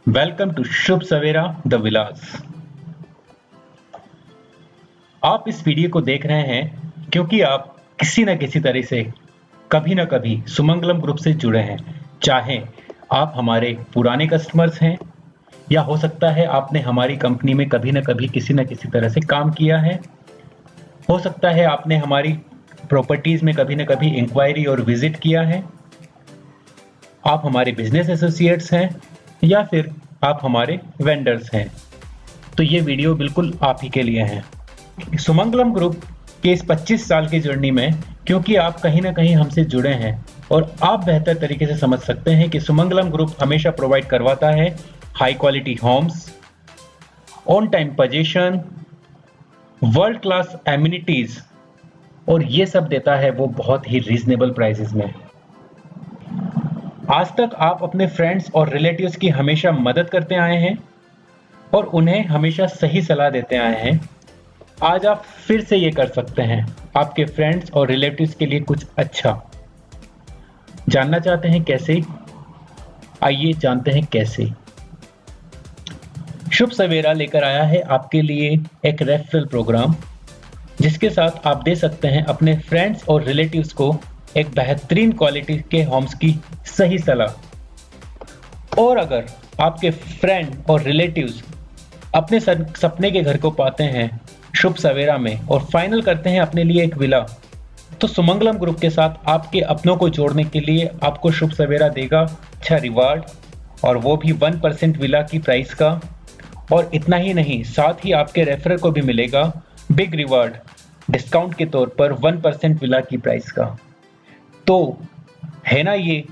Welcome to Shubh Savera the Vilas. आप इस video को देख रहे हैं क्योंकि आप किसी न किसी तरह से कभी न कभी सुमंगलम ग्रुप से जुड़े हैं। चाहे आप हमारे पुराने कस्टमर्स हैं या हो सकता है आपने हमारी कंपनी में कभी न कभी किसी न किसी तरह से काम किया है। हो सकता है आपने हमारी प्रॉपर्टीज में कभी न कभी इंक्वायरी और विजिट किया है। आप हमारे बिजनेस एसोसिएट्स हैं या फिर आप हमारे वेंडर्स हैं, तो ये वीडियो बिल्कुल आप ही के लिए है। सुमंगलम ग्रुप के इस 25 साल की जर्नी में क्योंकि आप कहीं ना कहीं हमसे जुड़े हैं और आप बेहतर तरीके से समझ सकते हैं कि सुमंगलम ग्रुप हमेशा प्रोवाइड करवाता है high quality homes, on time position, world class amenities और ये सब देता है वो बहुत ही रीजनेबल प्राइसेस में। आज तक आप अपने फ्रेंड्स और रिलेटिव्स की हमेशा मदद करते आए हैं और उन्हें हमेशा सही सलाह देते आए हैं। आज आप फिर से ये कर सकते हैं, आपके फ्रेंड्स और रिलेटिव्स के लिए कुछ अच्छा। जानना चाहते हैं कैसे? आइए जानते हैं कैसे। शुभ सवेरा लेकर आया है आपके लिए एक रेफरल प्रोग्राम, जिसके साथ आप दे सकते हैं अपने फ्रेंड्स और रिलेटिव्स को एक बेहतरीन क्वालिटी के होम्स की सही सलाह। और अगर आपके फ्रेंड और रिलेटिव्स अपने सपने के घर को पाते हैं शुभ सवेरा में और फाइनल करते हैं अपने लिए एक विला, तो सुमंगलम ग्रुप के साथ आपके अपनों को जोड़ने के लिए आपको शुभ सवेरा देगा अच्छा रिवार्ड, और वो भी 1% विला की प्राइस का। और इतना ही नहीं, साथ ही आपके रेफरर को भी मिलेगा बिग रिवार्ड डिस्काउंट के तौर पर 1% विला की प्राइस का। तो है ना ये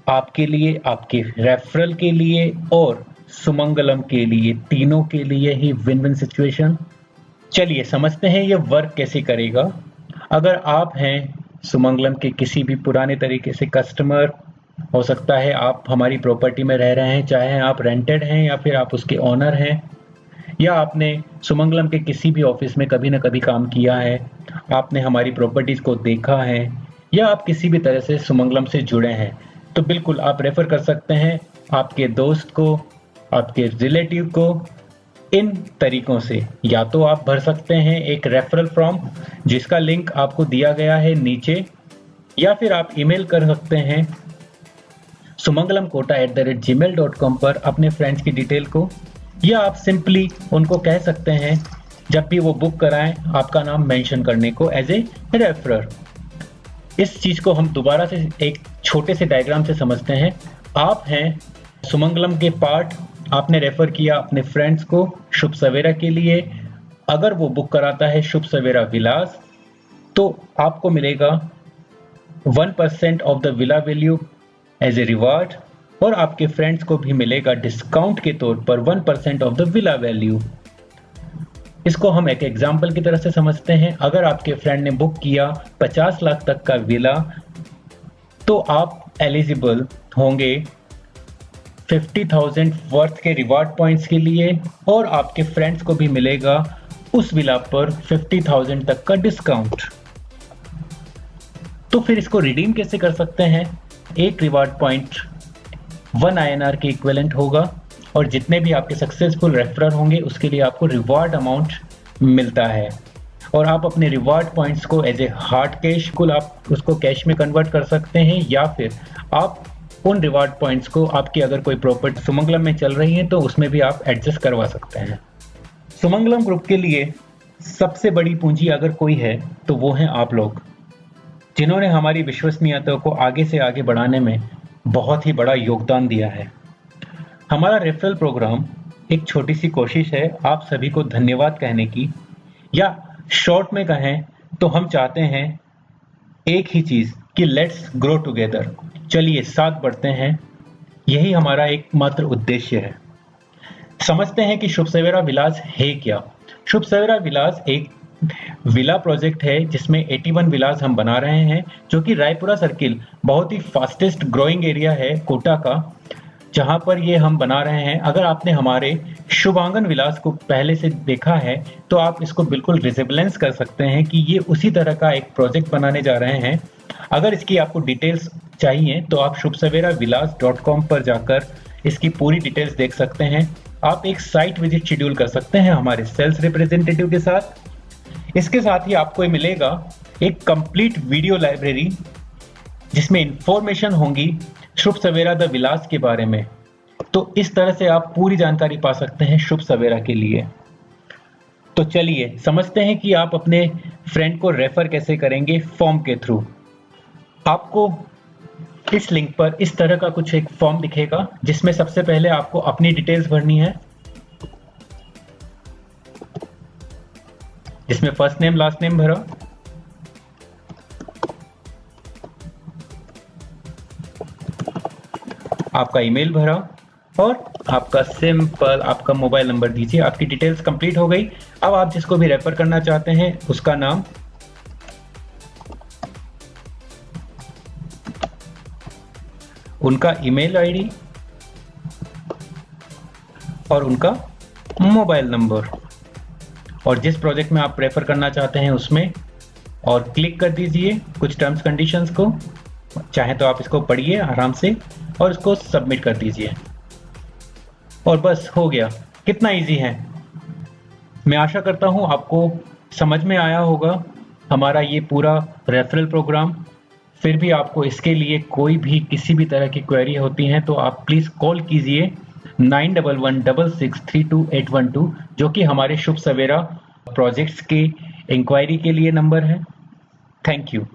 आपके लिए, आपके रेफरल के लिए और सुमंगलम के लिए, तीनों के लिए ही विन विन सिचुएशन। चलिए समझते हैं ये वर्क कैसे करेगा। अगर आप हैं सुमंगलम के किसी भी पुराने तरीके से कस्टमर, हो सकता है आप हमारी प्रॉपर्टी में रह रहे हैं, चाहे आप रेंटेड हैं या फिर आप उसके ओनर हैं, या आपने सुमंगलम के किसी भी ऑफिस में कभी ना कभी काम किया है, आपने हमारी प्रॉपर्टीज को देखा है, या आप किसी भी तरह से सुमंगलम से जुड़े हैं, तो बिल्कुल आप रेफर कर सकते हैं आपके दोस्त को, आपके रिलेटिव को। इन तरीकों से या तो आप भर सकते हैं एक रेफरल फॉर्म, जिसका लिंक आपको दिया गया है नीचे, या फिर आप ईमेल कर सकते हैं sumangalamkota@gmail.com पर अपने फ्रेंड्स की डिटेल को, या आप सिंपली उनको कह सकते हैं जब भी वो बुक कराएं आपका नाम मेंशन करने को एज ए रेफरर। इस चीज को हम दोबारा से एक छोटे से डायग्राम से समझते हैं। आप हैं सुमंगलम के पार्ट, आपने रेफर किया अपने फ्रेंड्स को शुभ सवेरा के लिए। अगर वो बुक कराता है शुभ सवेरा विलास, तो आपको मिलेगा 1% of the villa value as a reward, और आपके फ्रेंड्स को भी मिलेगा डिस्काउंट के तौर पर 1% ऑफ द विला वैल्यू। इसको हम एक एग्जाम्पल की तरह से समझते हैं। अगर आपके फ्रेंड ने बुक किया 50 लाख तक का विला, तो आप एलिजिबल होंगे 50,000 वर्थ के रिवार्ड पॉइंट्स के लिए, और आपके फ्रेंड्स को भी मिलेगा उस विला पर 50,000 तक का डिस्काउंट। तो फिर इसको रिडीम कैसे कर सकते हैं? एक रिवार्ड पॉइंट 1 INR के इक्विवेलेंट होगा, और जितने भी आपके सक्सेसफुल रेफरर होंगे उसके लिए आपको रिवार्ड अमाउंट मिलता है। और आप अपने रिवार्ड पॉइंट्स को एज ए हार्ड कैश को आप उसको कैश में कन्वर्ट कर सकते हैं, या फिर आप उन रिवार्ड पॉइंट्स को आपकी अगर कोई प्रॉपर्टी सुमंगलम में चल रही है तो उसमें भी आप एडजस्ट करवा सकते हैं। सुमंगलम ग्रुप के लिए सबसे बड़ी पूंजी अगर कोई है तो वो है आप लोग, जिन्होंने हमारी विश्वसनीयता को आगे से आगे बढ़ाने में बहुत ही बड़ा योगदान दिया है। हमारा रेफरल प्रोग्राम एक छोटी सी कोशिश है आप सभी को धन्यवाद कहने की, या शॉर्ट में कहें तो हम चाहते हैं एक ही चीज कि लेट्स ग्रो टुगेदर, चलिए साथ बढ़ते हैं। यही हमारा एकमात्र उद्देश्य है। समझते हैं कि शुभ सवेरा विलास है क्या। शुभ सवेरा विलास एक विला प्रोजेक्ट है जिसमें 81 विलास हम बना रहे हैं, जो कि रायपुरा सर्किल बहुत ही फास्टेस्ट ग्रोइंग एरिया है कोटा का, जहां पर ये हम बना रहे हैं। अगर आपने हमारे शुभांगन विलास को पहले से देखा है तो आप इसको बिल्कुल रिजेबलेंस कर सकते हैं कि ये उसी तरह का एक प्रोजेक्ट बनाने जा रहे हैं। अगर इसकी आपको डिटेल्स चाहिए तो आप शुभसवेराविलास.com पर जाकर इसकी पूरी डिटेल्स देख सकते हैं। आप एक साइट विजिट शेड्यूल कर सकते हैं हमारे सेल्स रिप्रेजेंटेटिव के साथ। इसके साथ ही आपको मिलेगा एक कंप्लीट वीडियो लाइब्रेरी जिसमें इंफॉर्मेशन होंगी शुभ सवेरा द विलास के बारे में। तो इस तरह से आप पूरी जानकारी पा सकते हैं शुभ सवेरा के लिए। तो चलिए समझते हैं कि आप अपने फ्रेंड को रेफर कैसे करेंगे फॉर्म के थ्रू। आपको इस लिंक पर इस तरह का कुछ एक फॉर्म दिखेगा जिसमें सबसे पहले आपको अपनी डिटेल्स भरनी है, जिसमें फर्स्ट नेम लास्ट नेम भरा, आपका ईमेल भरा और आपका सिंपल आपका मोबाइल नंबर दीजिए। आपकी डिटेल्स कंप्लीट हो गई। अब आप जिसको भी रेफर करना चाहते हैं उसका नाम, उनका ईमेल आईडी और उनका मोबाइल नंबर और जिस प्रोजेक्ट में आप रेफर करना चाहते हैं उसमें, और क्लिक कर दीजिए कुछ टर्म्स कंडीशंस को। चाहे तो आप इसको पढ़िए आराम से और इसको सबमिट कर दीजिए और बस हो गया। कितना इजी है। मैं आशा करता हूं आपको समझ में आया होगा हमारा ये पूरा रेफरल प्रोग्राम। फिर भी आपको इसके लिए कोई भी किसी भी तरह की क्वेरी होती है तो आप प्लीज़ कॉल कीजिए 9116632812, जो कि हमारे शुभ सवेरा प्रोजेक्ट्स के इंक्वायरी के लिए नंबर है। Thank you.